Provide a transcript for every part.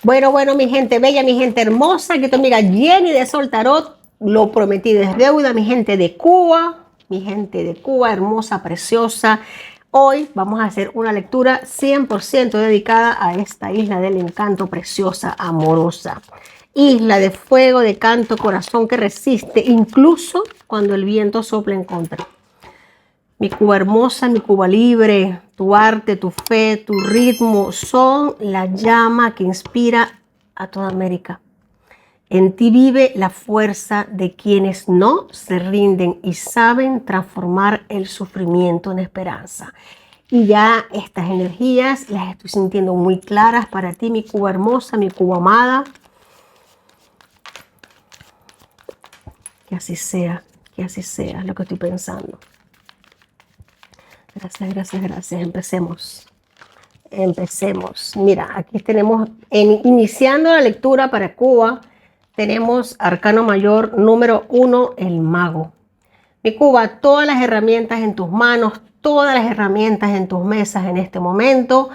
Bueno, mi gente bella, mi gente hermosa, que tu amiga Jenny de Sol Tarot, lo prometí es deuda, mi gente de Cuba, hermosa, preciosa. Hoy vamos a hacer una lectura 100% dedicada a esta isla del encanto preciosa, amorosa. Isla de fuego, de canto, corazón que resiste, incluso cuando el viento sopla en contra. Mi Cuba hermosa, mi Cuba libre, tu arte, tu fe, tu ritmo son la llama que inspira a toda América. En ti vive la fuerza de quienes no se rinden y saben transformar el sufrimiento en esperanza. Y ya estas energías las estoy sintiendo muy claras para ti, mi Cuba hermosa, mi Cuba amada. Que así sea lo que estoy pensando. Gracias. Empecemos. Mira, aquí tenemos, iniciando la lectura para Cuba, tenemos Arcano Mayor número 1, el Mago. Mi Cuba, todas las herramientas en tus manos, todas las herramientas en tus mesas en este momento,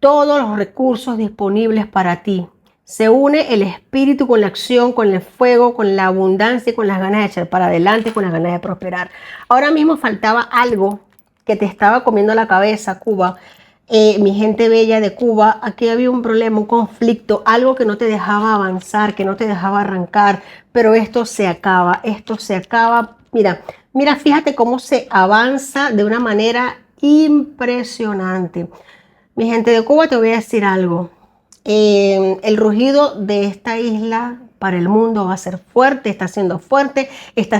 todos los recursos disponibles para ti. Se une el espíritu con la acción, con el fuego, con la abundancia y con las ganas de echar para adelante y con las ganas de prosperar. Ahora mismo faltaba algo que te estaba comiendo la cabeza, Cuba. Mi gente bella de Cuba, aquí había un problema, un conflicto, algo que no te dejaba avanzar, que no te dejaba arrancar, pero esto se acaba. Mira, fíjate cómo se avanza de una manera impresionante. Mi gente de Cuba, te voy a decir algo. El rugido de esta isla para el mundo va a ser fuerte, está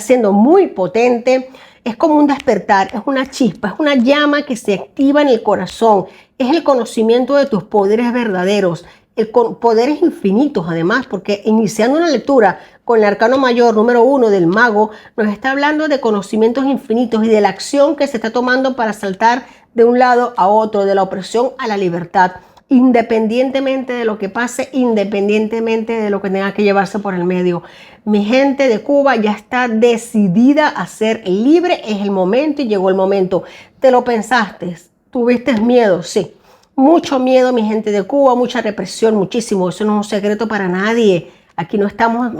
siendo muy potente. Es como un despertar, es una chispa, es una llama que se activa en el corazón. Es el conocimiento de tus poderes verdaderos, poderes infinitos además, porque iniciando una lectura con el Arcano Mayor número 1 del Mago, nos está hablando de conocimientos infinitos y de la acción que se está tomando para saltar de un lado a otro, de la opresión a la libertad. Independientemente de lo que pase, independientemente de lo que tenga que llevarse por el medio. Mi gente de Cuba ya está decidida a ser libre, es el momento y llegó el momento. ¿Te lo pensaste? ¿Tuviste miedo? Sí. Mucho miedo, mi gente de Cuba, mucha represión, muchísimo. Eso no es un secreto para nadie. Aquí no estamos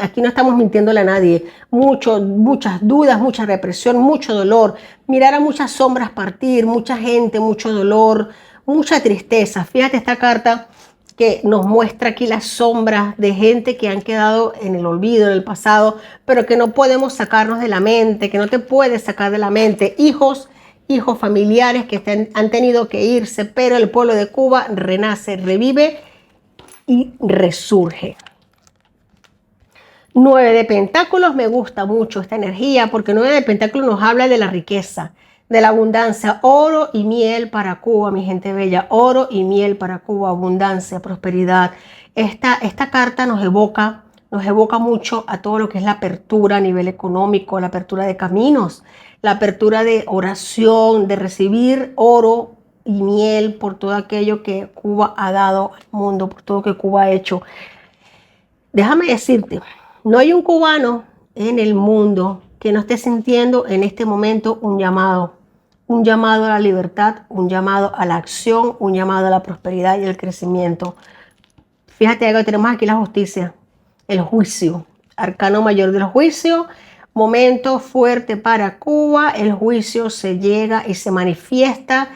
mintiéndole a nadie. Muchas dudas, mucha represión, mucho dolor. Mirar a muchas sombras partir, mucha gente, mucho dolor, mucha tristeza. Fíjate esta carta que nos muestra aquí las sombras de gente que han quedado en el olvido, en el pasado, pero que no podemos sacarnos de la mente, que no te puedes sacar de la mente. Hijos familiares que han tenido que irse, pero el pueblo de Cuba renace, revive y resurge. 9 de Pentáculos, me gusta mucho esta energía porque 9 de Pentáculos nos habla de la riqueza, de la abundancia, oro y miel para Cuba, mi gente bella, oro y miel para Cuba, abundancia, prosperidad. Esta carta nos evoca mucho a todo lo que es la apertura a nivel económico, la apertura de caminos, la apertura de oración, de recibir oro y miel por todo aquello que Cuba ha dado al mundo, por todo lo que Cuba ha hecho. Déjame decirte, no hay un cubano en el mundo que no esté sintiendo en este momento un llamado a la libertad, un llamado a la acción, un llamado a la prosperidad y el crecimiento. Fíjate algo, tenemos aquí la justicia, el juicio, Arcano Mayor del juicio, momento fuerte para Cuba, el juicio se llega y se manifiesta,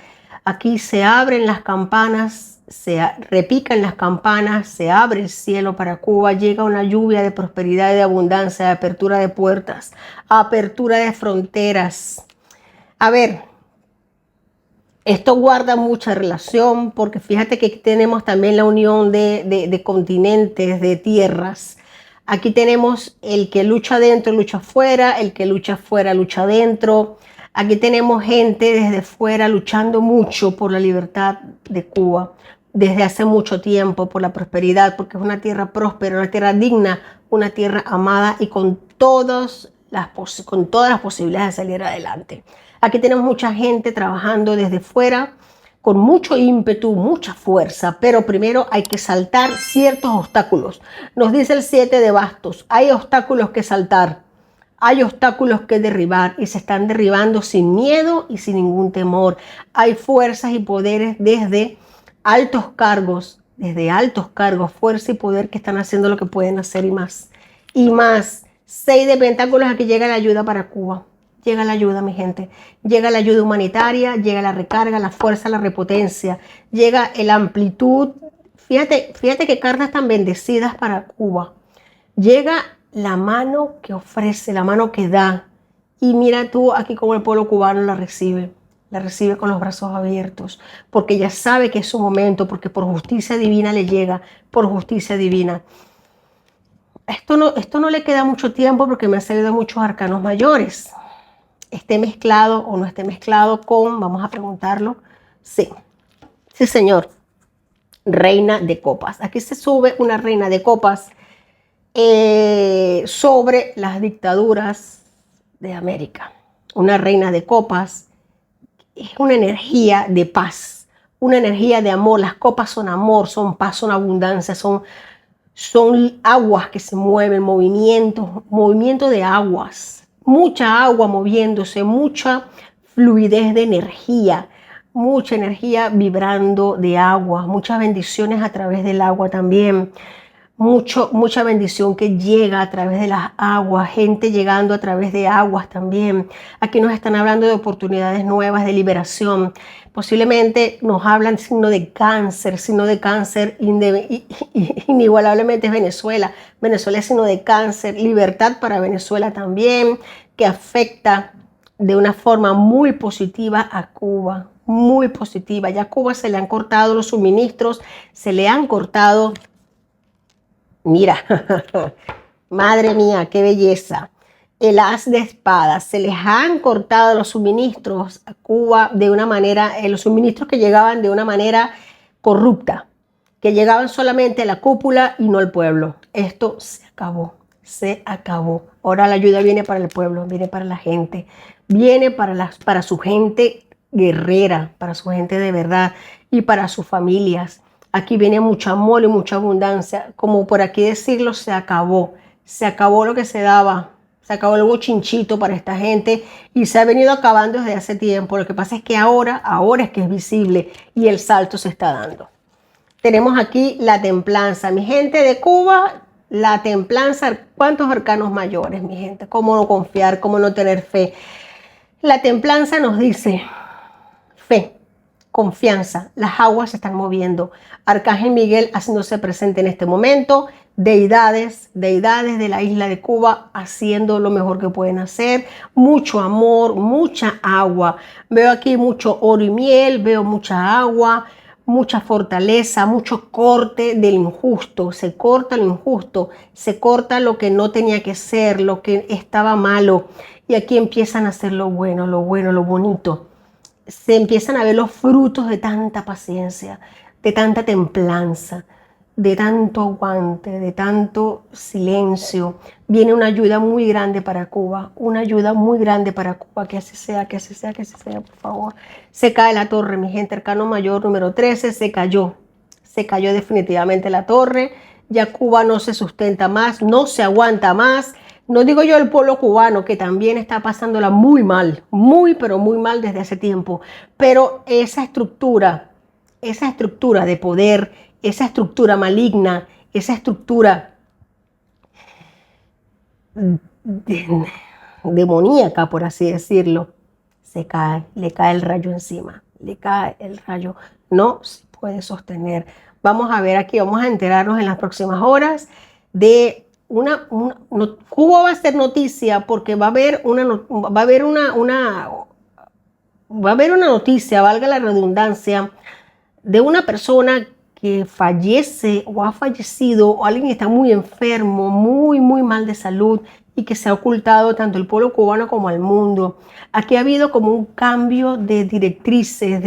aquí se abren las campanas, se repican las campanas, se abre el cielo para Cuba, llega una lluvia de prosperidad y de abundancia, de apertura de puertas, apertura de fronteras. A ver, esto guarda mucha relación porque fíjate que tenemos también la unión de continentes, de tierras. Aquí tenemos el que lucha adentro, lucha afuera, el que lucha afuera, lucha adentro. Aquí tenemos gente desde fuera luchando mucho por la libertad de Cuba, desde hace mucho tiempo, por la prosperidad, porque es una tierra próspera, una tierra digna, una tierra amada y con todas las posibilidades de salir adelante. Aquí tenemos mucha gente trabajando desde fuera, con mucho ímpetu, mucha fuerza, pero primero hay que saltar ciertos obstáculos. Nos dice el 7 de bastos, hay obstáculos que saltar, hay obstáculos que derribar y se están derribando sin miedo y sin ningún temor. Hay fuerzas y poderes desde altos cargos desde altos cargos, fuerza y poder que están haciendo lo que pueden hacer y más. Y más. 6 de pentáculos, aquí llega la ayuda para Cuba. Llega la ayuda, mi gente. Llega la ayuda humanitaria, llega la recarga, la fuerza, la repotencia. Llega la amplitud. Fíjate qué cartas tan bendecidas para Cuba. Llega la mano que ofrece, la mano que da. Y mira tú aquí cómo el pueblo cubano la recibe. La recibe con los brazos abiertos, porque ya sabe que es su momento, porque por justicia divina le llega, por justicia divina. Esto no le queda mucho tiempo porque me han salido muchos arcanos mayores. Esté mezclado o no esté mezclado con, vamos a preguntarlo, sí, sí señor, reina de copas. Aquí se sube una reina de copas sobre las dictaduras de América. Una reina de copas es una energía de paz, una energía de amor. Las copas son amor, son paz, son abundancia, son aguas que se mueven, movimiento de aguas, mucha agua moviéndose, mucha fluidez de energía, mucha energía vibrando de agua, muchas bendiciones a través del agua también. Mucha bendición que llega a través de las aguas, gente llegando a través de aguas también. Aquí nos están hablando de oportunidades nuevas, de liberación. Posiblemente nos hablan signo de cáncer inigualablemente es Venezuela. Venezuela es signo de cáncer, libertad para Venezuela también, que afecta de una forma muy positiva a Cuba, muy positiva. Ya a Cuba se le han cortado los suministros, se le han cortado. Mira, madre mía, qué belleza. El as de espadas. Se les han cortado los suministros a Cuba de una manera, los suministros que llegaban de una manera corrupta, que llegaban solamente a la cúpula y no al pueblo. Esto se acabó, se acabó. Ahora la ayuda viene para el pueblo, viene para la gente, viene para su gente guerrera, para su gente de verdad y para sus familias. Aquí viene mucho amor y mucha abundancia. Como por aquí decirlo, se acabó. Se acabó lo que se daba. Se acabó el bochinchito para esta gente y se ha venido acabando desde hace tiempo. Lo que pasa es que ahora es que es visible y el salto se está dando. Tenemos aquí la templanza. Mi gente de Cuba, la templanza. ¿Cuántos arcanos mayores, mi gente? ¿Cómo no confiar? ¿Cómo no tener fe? La templanza nos dice fe. Confianza, las aguas se están moviendo. Arcángel Miguel haciéndose presente en este momento. Deidades de la isla de Cuba haciendo lo mejor que pueden hacer. Mucho amor, mucha agua. Veo aquí mucho oro y miel, veo mucha agua, mucha fortaleza, mucho corte del injusto. Se corta lo injusto, se corta lo que no tenía que ser, lo que estaba malo. Y aquí empiezan a hacer lo bueno, lo bonito. Se empiezan a ver los frutos de tanta paciencia, de tanta templanza, de tanto aguante, de tanto silencio. Viene una ayuda muy grande para Cuba, una ayuda muy grande para Cuba, que así sea, que así sea, que así sea, por favor. Se cae la torre, mi gente, arcano mayor número 13, se cayó definitivamente la torre. Ya Cuba no se sustenta más, no se aguanta más. No digo yo el pueblo cubano, que también está pasándola muy mal, pero muy mal desde hace tiempo. Pero esa estructura de poder, esa estructura maligna, esa estructura demoníaca, por así decirlo, se cae, le cae el rayo encima, le cae el rayo, no se puede sostener. Vamos a ver aquí, vamos a enterarnos en las próximas horas de Cuba va a ser noticia porque va a haber una noticia, valga la redundancia, de una persona que fallece o ha fallecido o alguien que está muy enfermo, muy mal de salud y que se ha ocultado tanto el pueblo cubano como al mundo. Aquí ha habido como un cambio de directrices,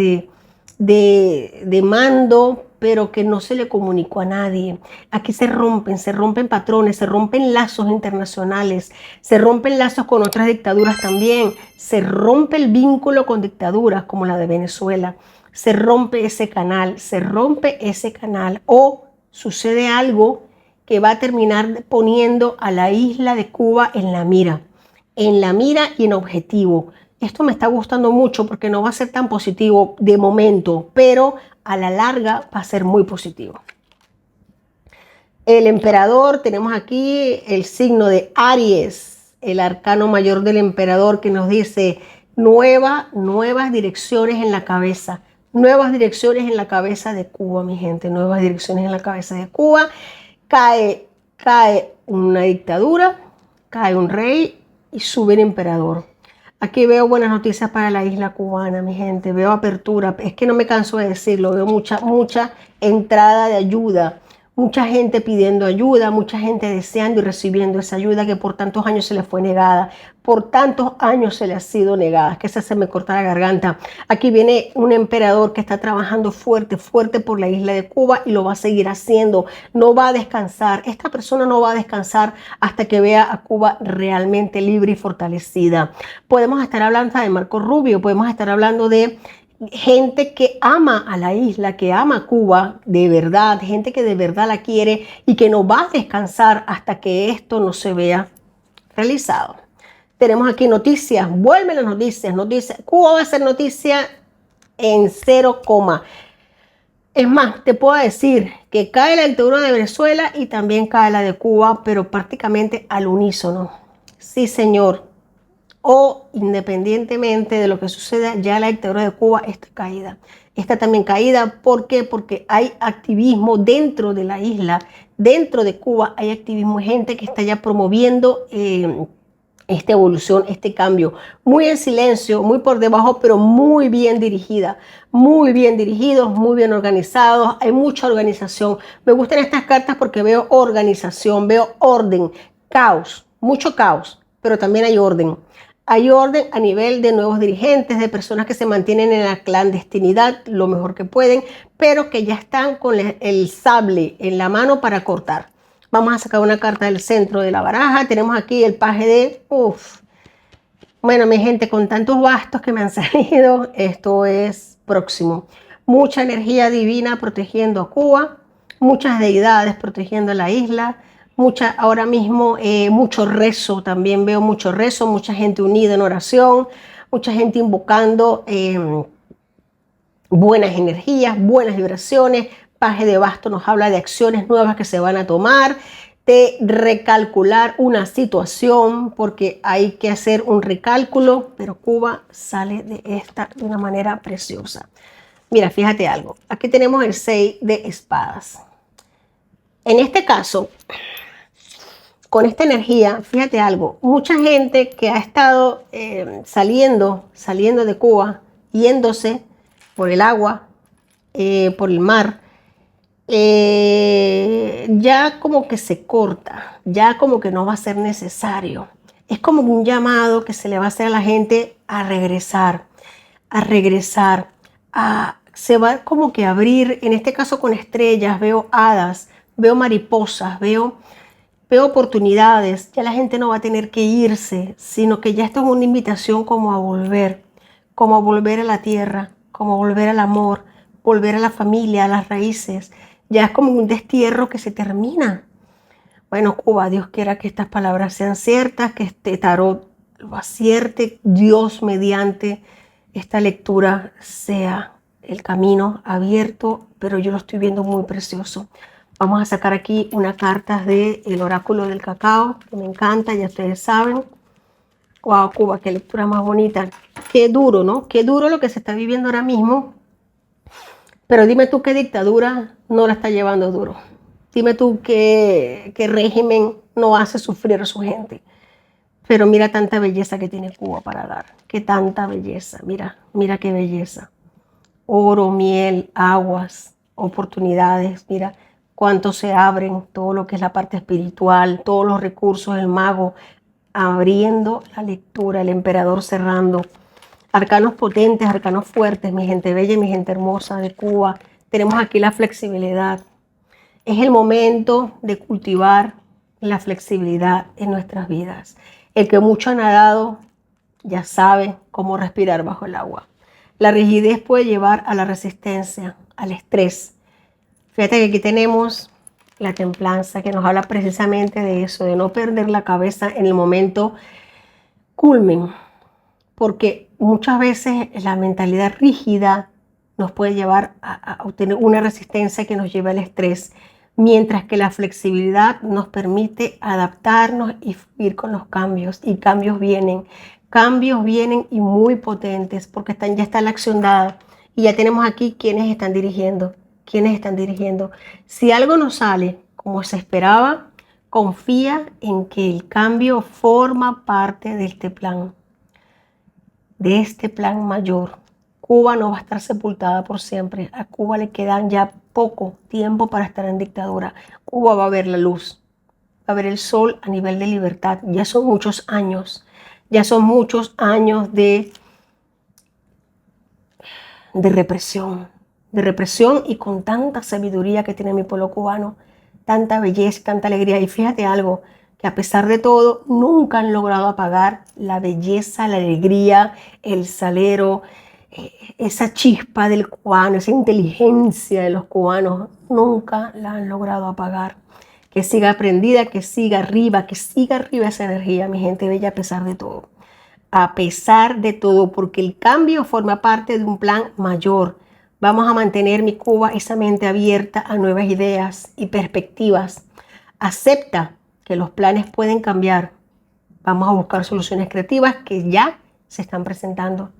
de mando, pero que no se le comunicó a nadie. Aquí se rompen patrones, se rompen lazos internacionales, se rompen lazos con otras dictaduras también, se rompe el vínculo con dictaduras como la de Venezuela, se rompe ese canal o sucede algo que va a terminar poniendo a la isla de Cuba en la mira y en objetivo. Esto me está gustando mucho porque no va a ser tan positivo de momento, pero a la larga va a ser muy positivo. El emperador, tenemos aquí el signo de Aries, el arcano mayor del emperador que nos dice nuevas direcciones en la cabeza. Nuevas direcciones en la cabeza de Cuba, mi gente. Nuevas direcciones en la cabeza de Cuba. Cae una dictadura, cae un rey y sube el emperador. Aquí veo buenas noticias para la isla cubana, mi gente. Veo apertura. Es que no me canso de decirlo. Veo mucha entrada de ayuda. Mucha gente pidiendo ayuda, mucha gente deseando y recibiendo esa ayuda que por tantos años se le fue negada, por tantos años se le ha sido negada, que se me corta la garganta. Aquí viene un emperador que está trabajando fuerte por la isla de Cuba y lo va a seguir haciendo, no va a descansar. Esta persona no va a descansar hasta que vea a Cuba realmente libre y fortalecida. Podemos estar hablando de Marco Rubio, podemos estar hablando de gente que ama a la isla, que ama a Cuba de verdad, gente que de verdad la quiere y que no va a descansar hasta que esto no se vea realizado. Tenemos aquí noticias, vuelven las noticias. Cuba va a ser noticia en 0, es más, te puedo decir que cae la dictadura de Venezuela y también cae la de Cuba, pero prácticamente al unísono. Sí, señor. O independientemente de lo que suceda, ya la dictadura de Cuba está caída. Está también caída, ¿por qué? Porque hay activismo dentro de la isla, dentro de Cuba hay activismo, gente que está ya promoviendo esta evolución, este cambio, muy en silencio, muy por debajo, pero muy bien dirigida, muy bien dirigidos, muy bien organizados, hay mucha organización. Me gustan estas cartas porque veo organización, veo orden, caos, mucho caos, pero también hay orden. Hay orden a nivel de nuevos dirigentes, de personas que se mantienen en la clandestinidad lo mejor que pueden, pero que ya están con el sable en la mano para cortar. Vamos a sacar una carta del centro de la baraja. Tenemos aquí el paje de... Bueno, mi gente, con tantos bastos que me han salido, esto es próximo. Mucha energía divina protegiendo a Cuba, muchas deidades protegiendo a la isla, ahora mismo mucho rezo, también veo mucho rezo, mucha gente unida en oración, mucha gente invocando buenas energías, buenas vibraciones. Paje de basto nos habla de acciones nuevas que se van a tomar, de recalcular una situación, porque hay que hacer un recálculo, pero Cuba sale de esta de una manera preciosa. Mira, fíjate algo, aquí tenemos el 6 de espadas. En este caso, con esta energía, fíjate algo, mucha gente que ha estado saliendo de Cuba, yéndose por el agua, por el mar, ya como que se corta, ya como que no va a ser necesario. Es como un llamado que se le va a hacer a la gente a regresar, se va como que a abrir, en este caso con estrellas, veo hadas, veo mariposas, veo oportunidades. Ya la gente no va a tener que irse, sino que ya esto es una invitación como a volver a la tierra, como a volver al amor, volver a la familia, a las raíces. Ya es como un destierro que se termina. Bueno, Cuba, Dios quiera que estas palabras sean ciertas, que este tarot lo acierte, Dios mediante esta lectura sea el camino abierto, pero yo lo estoy viendo muy precioso. Vamos a sacar aquí una carta del oráculo del cacao, que me encanta, ya ustedes saben. Wow, Cuba, qué lectura más bonita. Qué duro, ¿no? Qué duro lo que se está viviendo ahora mismo. Pero dime tú qué dictadura no la está llevando duro. Dime tú qué régimen no hace sufrir a su gente. Pero mira tanta belleza que tiene Cuba para dar. Qué tanta belleza. Mira qué belleza. Oro, miel, aguas, oportunidades. Mira cuánto se abren, todo lo que es la parte espiritual, todos los recursos, el mago abriendo la lectura, el emperador cerrando. Arcanos potentes, arcanos fuertes, mi gente bella y mi gente hermosa de Cuba. Tenemos aquí la flexibilidad. Es el momento de cultivar la flexibilidad en nuestras vidas. El que mucho ha nadado ya sabe cómo respirar bajo el agua. La rigidez puede llevar a la resistencia, al estrés. Fíjate que aquí tenemos la templanza, que nos habla precisamente de eso, de no perder la cabeza en el momento culmen, porque muchas veces la mentalidad rígida nos puede llevar a obtener una resistencia que nos lleva al estrés. mientras que la flexibilidad nos permite adaptarnos y fluir con los cambios. Y cambios vienen y muy potentes porque ya está la acción dada. Y ya tenemos aquí quienes están dirigiendo. Si algo no sale como se esperaba, confía en que el cambio forma parte de este plan mayor. Cuba no va a estar sepultada por siempre. A Cuba le quedan ya poco tiempo para estar en dictadura. Cuba va a ver la luz, va a ver el sol a nivel de libertad. Ya son muchos años de represión y con tanta sabiduría que tiene mi pueblo cubano, tanta belleza, tanta alegría. Y fíjate algo, que a pesar de todo, nunca han logrado apagar la belleza, la alegría, el salero, esa chispa del cubano, esa inteligencia de los cubanos, nunca la han logrado apagar. Que siga prendida, que siga arriba esa energía, mi gente bella, a pesar de todo. A pesar de todo, porque el cambio forma parte de un plan mayor. Vamos a mantener mi Cuba esa mente abierta a nuevas ideas y perspectivas. Acepta que los planes pueden cambiar. Vamos a buscar soluciones creativas que ya se están presentando.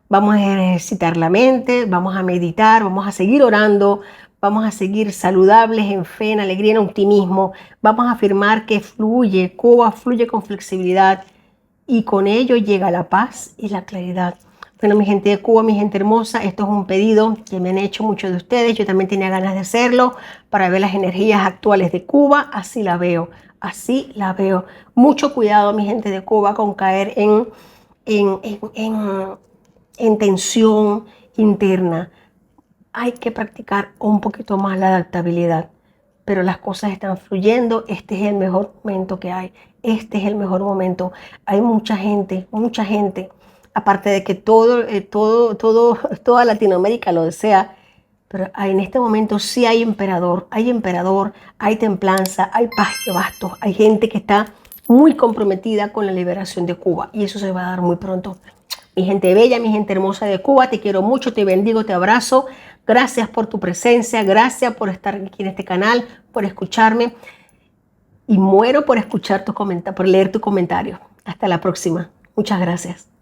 Vamos a ejercitar la mente, vamos a meditar, vamos a seguir orando, vamos a seguir saludables en fe, en alegría, en optimismo. Vamos a afirmar que Cuba fluye con flexibilidad y con ello llega la paz y la claridad. Bueno, mi gente de Cuba, mi gente hermosa, esto es un pedido que me han hecho muchos de ustedes. Yo también tenía ganas de hacerlo para ver las energías actuales de Cuba. Así la veo. Mucho cuidado, mi gente de Cuba, con caer en tensión interna. Hay que practicar un poquito más la adaptabilidad, pero las cosas están fluyendo. Este es el mejor momento que hay. Hay mucha gente, aparte de que toda Latinoamérica lo desea, pero en este momento sí hay emperador, hay templanza, hay paz de bastos, hay gente que está muy comprometida con la liberación de Cuba y eso se va a dar muy pronto. Mi gente bella, mi gente hermosa de Cuba, te quiero mucho, te bendigo, te abrazo. Gracias por tu presencia, gracias por estar aquí en este canal, por escucharme. Y muero por escuchar por leer tu comentario. Hasta la próxima. Muchas gracias.